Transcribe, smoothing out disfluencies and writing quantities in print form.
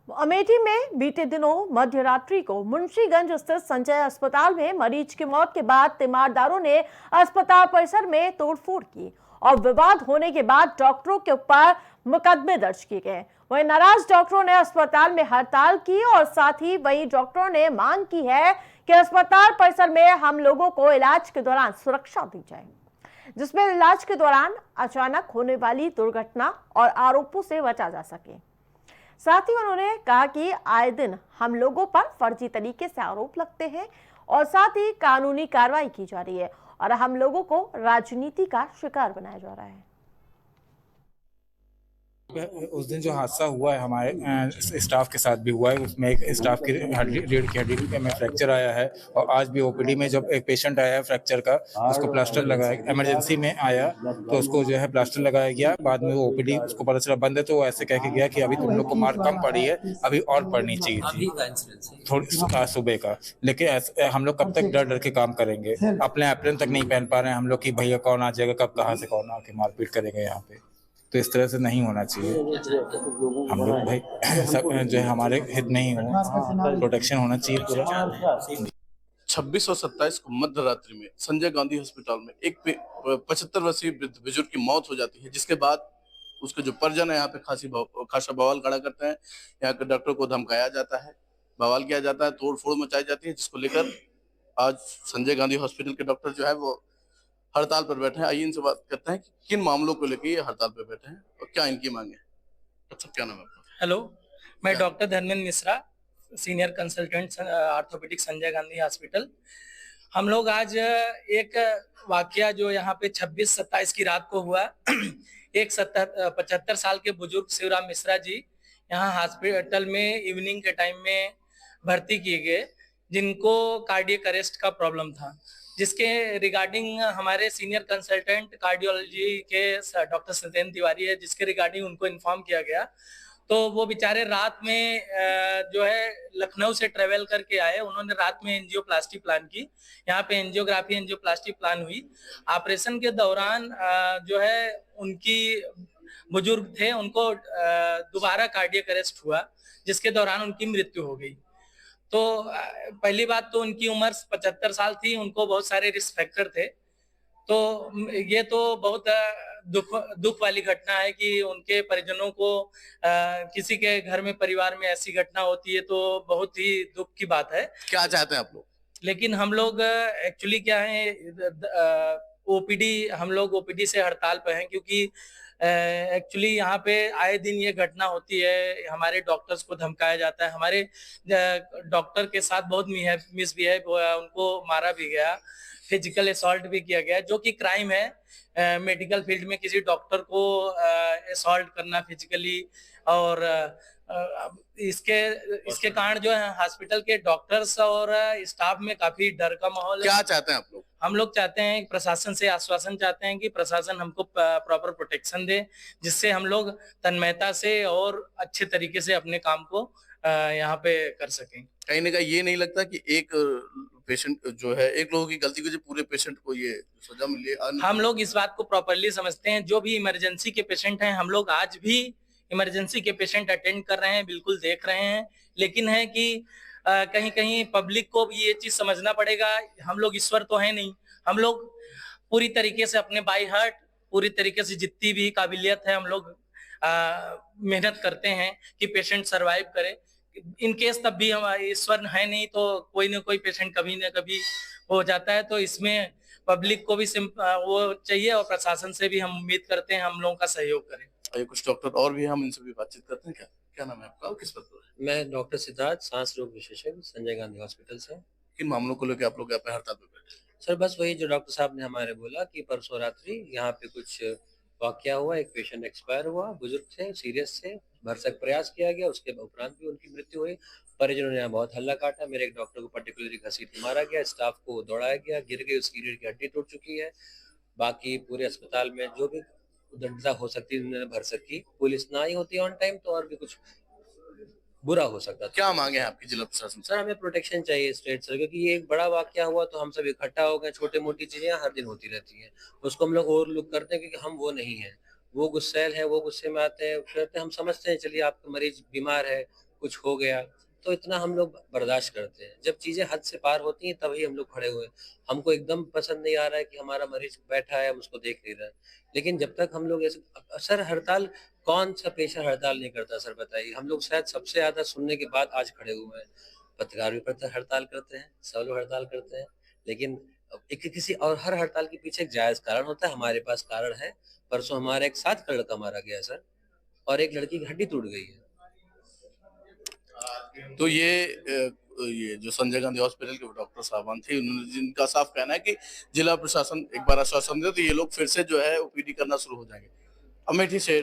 अमेठी में बीते दिनों मध्य रात्रि को मुंशीगंज स्थित संजय अस्पताल में मरीज की मौत के बाद तीमारदारों ने अस्पताल परिसर में तोड़फोड़ की और विवाद होने के बाद डॉक्टरों के ऊपर मुकदमे दर्ज किए गए। वहीं नाराज डॉक्टरों ने अस्पताल में हड़ताल की और साथ ही वहीं डॉक्टरों ने मांग की है कि अस्पताल परिसर में हम लोगों को इलाज के दौरान सुरक्षा दी जाए, जिसमें इलाज के दौरान अचानक होने वाली दुर्घटना और आरोपों से बचा जा सके। साथ ही उन्होंने कहा कि आए दिन हम लोगों पर फर्जी तरीके से आरोप लगते हैं और साथ ही कानूनी कार्रवाई की जा रही है और हम लोगों को राजनीति का शिकार बनाया जा रहा है। उस दिन जो हादसा हुआ है हमारे स्टाफ के साथ भी हुआ है, उसमें एक स्टाफ की रीढ़ की हड्डी में फ्रैक्चर आया है और आज भी ओपीडी में जब एक पेशेंट आया है फ्रैक्चर का, उसको प्लास्टर लगाया, इमरजेंसी में आया तो उसको जो है प्लास्टर लगाया गया। बाद में वो ओपीडी उसको पता चला बंद है तो वो ऐसे कह के गया कि अभी तुम लोग को मार कम पड़ी है, अभी और पड़नी चाहिए थी थोड़ी सुबह का। लेकिन हम लोग कब तक डर डर के काम करेंगे? अपने अप्रैल तक नहीं पहन पा रहे हैं हम लोग कि भैया कौन आ जाएगा, कब कहाँ से कौन आके मारपीट करेंगे यहाँ पे। तो इस तरह से नहीं होना चाहिए। हम लोग भाई सब जो है हमारे हित में ही हो, प्रोटेक्शन होना चाहिए पूरा। 26 और 27 को मध्य रात्रि में संजय गांधी अस्पताल में एक 75 वर्षीय बुजुर्ग की मौत हो जाती है, जिसके बाद उसके जो परिजन है यहाँ पे खासा बवाल खड़ा करते हैं। यहाँ के डॉक्टर को धमकाया जाता है, बवाल किया जाता है, तोड़ फोड़ मचाई जाती है, जिसको लेकर आज संजय गांधी हॉस्पिटल के डॉक्टर जो है वो हड़ताल पर बैठे हैं। आइए इनसे बात करते हैं कि किन मामलों को लेकर ये हड़ताल पर बैठे हैं और क्या इनकी मांग है। अच्छा, क्या नाम है आपका? हेलो, मैं doctor Dharmendra Mishra, senior consultant orthopaedic Sanjay Gandhi hospital. हम लोग आज एक वाकया जो यहाँ पे 26-27 की रात को हुआ एक 75 साल के बुजुर्ग शिवराम मिश्रा जी यहाँ हॉस्पिटल में इवनिंग के टाइम में भर्ती किए गए, जिनको कार्डियक अरेस्ट का प्रॉब्लम था, जिसके रिगार्डिंग हमारे सीनियर कंसल्टेंट कार्डियोलॉजी के डॉक्टर सत्येंद्र तिवारी है, जिसके रिगार्डिंग उनको इन्फॉर्म किया गया। तो वो बेचारे रात में जो है लखनऊ से ट्रेवल करके आए। उन्होंने रात में एंजियोप्लास्टी प्लान की, यहाँ पे एंजियोग्राफी एंजियोप्लास्टी प्लान हुई। ऑपरेशन के दौरान जो है उनकी बुजुर्ग थे, उनको दोबारा कार्डियक अरेस्ट हुआ, जिसके दौरान उनकी मृत्यु हो गई। तो पहली बात तो उनकी उम्र 75 साल थी, उनको बहुत सारे रिस्क फैक्टर थे। तो ये तो बहुत दुख वाली घटना है कि उनके परिजनों को किसी के घर में परिवार में ऐसी घटना होती है, तो बहुत ही दुख की बात है। क्या चाहते हैं आप लोग? लेकिन हम लोग एक्चुअली क्या है, हम लोग ओपीडी से हड़ताल पे हैं, क्योंकि एक्चुअली यहाँ पे आए दिन ये घटना होती है। हमारे डॉक्टर्स को धमकाया जाता है, हमारे डॉक्टर के साथ बहुत मिसबिहेव हुआ, उनको मारा भी गया, फिजिकल असॉल्ट भी किया गया, जो कि क्राइम है मेडिकल फील्ड में किसी डॉक्टर को असॉल्ट करना फिजिकली। और इसके कारण जो है हॉस्पिटल के डॉक्टर्स और स्टाफ में काफी डर का माहौल है। क्या चाहते हैं आप लोग? हम लोग चाहते हैं, प्रशासन से आश्वासन चाहते हैं कि प्रशासन हमको प्रॉपर प्रोटेक्शन दे, जिससे हम लोग तन्मयता से और अच्छे तरीके से अपने काम को यहाँ पे कर सकें। कहीं ना कहीं ये नहीं लगता कि एक पेशेंट जो है, एक लोगों की गलती की वजह पूरे पेशेंट को ये सजा मिली? हम लोग इस बात को प्रॉपरली समझते हैं। जो भी इमरजेंसी के पेशेंट हैं, हम लोग आज भी इमरजेंसी के पेशेंट अटेंड कर रहे हैं, बिल्कुल देख रहे हैं। लेकिन है कि कहीं कहीं पब्लिक को भी ये चीज समझना पड़ेगा, हम लोग ईश्वर तो है नहीं। हम लोग पूरी तरीके से अपने बाई हार्ट, पूरी तरीके से जितनी भी काबिलियत है, हम लोग मेहनत करते हैं कि पेशेंट सरवाइव करे। इन केस तब भी हम ईश्वर है नहीं, तो कोई ना कोई पेशेंट कभी ना कभी हो जाता है। तो इसमें पब्लिक को भी वो चाहिए और प्रशासन से भी हम उम्मीद करते हैं हम लोगों का सहयोग करें। ये कुछ डॉक्टर और भी, हम इनसे भी बातचीत करते हैं। क्या नाम है आपका और किस पद पर है? मैं डॉक्टर सिद्धार्थ, सांस रोग विशेषज्ञ, संजय गांधी हॉस्पिटल से। किन मामलों को लेकर आप लोग यहाँ पे हड़ताल पे बैठे? सर बस वही जो डॉक्टर साहब ने हमारे बोला कि परसों रात्रि यहाँ पे कुछ वाकया हुआ, एक पेशेंट एक्सपायर हुआ, बुजुर्ग थे, सीरियस थे, भरसक प्रयास किया गया, उसके उपरांत भी उनकी मृत्यु हुई। परिजनों ने यहाँ बहुत हल्ला काटा, मेरे एक डॉक्टर को पर्टिकुलरली घसीट के मारा गया, स्टाफ को दौड़ाया गया, गिर गई, उसकी रीढ़ की हड्डी टूट चुकी है। बाकी पूरे अस्पताल में जो भी उद्दंडता हो सकती है उन्होंने भरसक की। पुलिस ना ही होती ऑन टाइम तो और भी कुछ बुरा हो सकता था। क्या मांगे हैं आपकी जिला प्रशासन? सर हमें प्रोटेक्शन चाहिए स्टेट सर, क्योंकि ये एक बड़ा वाकया हुआ तो हम सब इकट्ठा हो गए। छोटे मोटी चीजें हर दिन होती रहती हैं, उसको हम लोग ओवरलुक करते हैं क्योंकि हम वो नहीं है। वो गुस्सैल है, वो गुस्से में आते हैं, कहते हैं हम समझते हैं चलिए आपका मरीज बीमार है, कुछ हो गया, तो इतना हम लोग बर्दाश्त करते हैं। जब चीजें हद से पार होती हैं तभी हम लोग खड़े हुए हैं। हमको एकदम पसंद नहीं आ रहा है कि हमारा मरीज बैठा है, हम उसको देख नहीं रहे हैं। लेकिन जब तक हम लोग ऐसे सर हड़ताल, कौन सा पेशा हड़ताल नहीं करता सर बताइए? हम लोग शायद सबसे ज्यादा सुनने के बाद आज खड़े हुए हैं। पत्रकार भी हड़ताल करते हैं, सब लोग हड़ताल करते हैं, लेकिन एक किसी और हर हड़ताल के पीछे एक जायज कारण होता है। हमारे पास कारण है। परसों हमारा एक 7 का लड़का मारा गया सर, और एक लड़की की हड्डी टूट गई है। तो ये जो संजय गांधी हॉस्पिटल के डॉक्टर साहबान थे, उन्होंने जिनका साफ कहना है कि जिला प्रशासन एक बार आश्वासन दे तो ये लोग फिर से जो है ओपीडी करना शुरू हो जाएंगे। अमेठी से